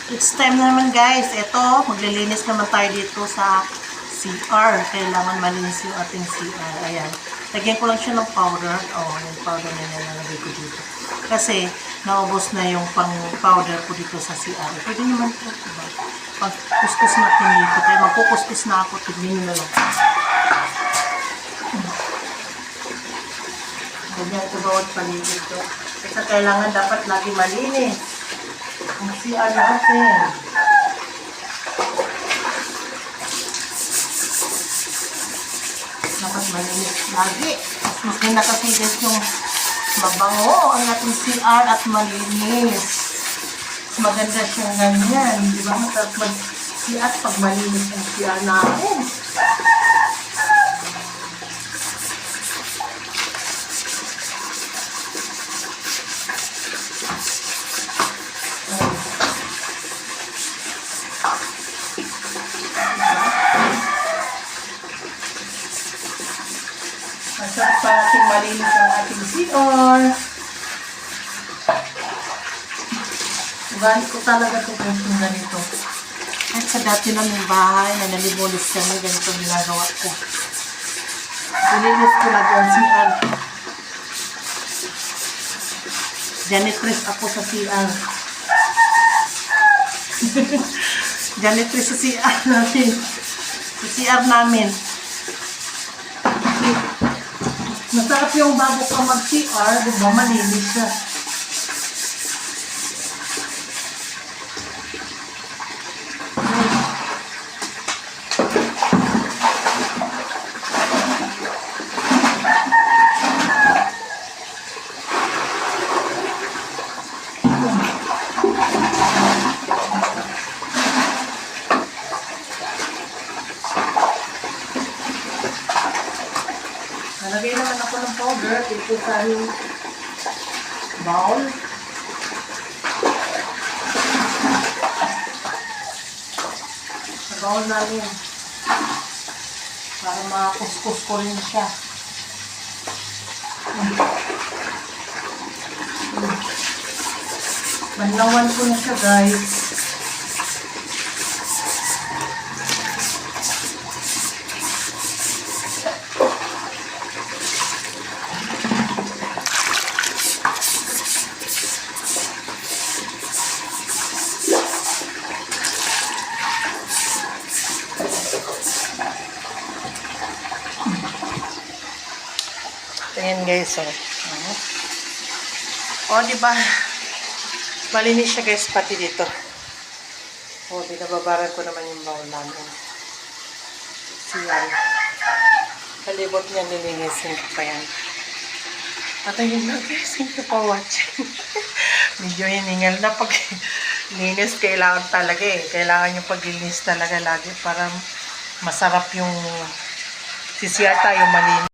It's time na naman guys. Ito, maglilinis naman tayo dito sa CR. Kailangan malinis yung ating CR. Ayan. Lagyan ko lang siya ng powder. Oh, yung powder na nilalagay ko dito. Kasi, naubos na yung pang-powder ko dito sa CR. Pwede naman po, diba? Pag-kuskus natin dito. Kaya magkukuskus na ako. Tignan nyo na lang. Ganyan ito bawat paligid ko. Kasi kailangan dapat lagi malinis. Ang CR natin. Dapat malinis lagi. Mas maganda kasi guys yung mabango ang ating CR at malinis. Maganda siyang ganyan. Di ba? Masarap mag-CR pag malinis ang CR natin. Masarap pa natin malinis ang ating CR. Ugali ko talaga ito kung ganito. At sa dati namin bahay na nalibulis kami, ganito ginagawa ko. Nilinis ko lagi ang CR. Janitress ako sa CR. Janitress sa CR namin. Sa CR namin. Masarap yung bago ka mag-CR, diba? Malinis siya. Nalagay naman ako ng powder dito sa bowl. Sa bowl namin. Para makuskus ko rin siya. Banlawan ko na siya guys. Ayan guys, oh, diba? Malinis siya guys, pati dito. Oh, binababaran ko naman yung bowl namin. Siyan. Kalibot niya, nilinisin ko pa yan. At ayun na guys, thank you for watching. Medyo hiningal na pag linis, kailangan talaga eh. Kailangan yung paglinis talaga lagi para masarap yung sisiya tayo malinis.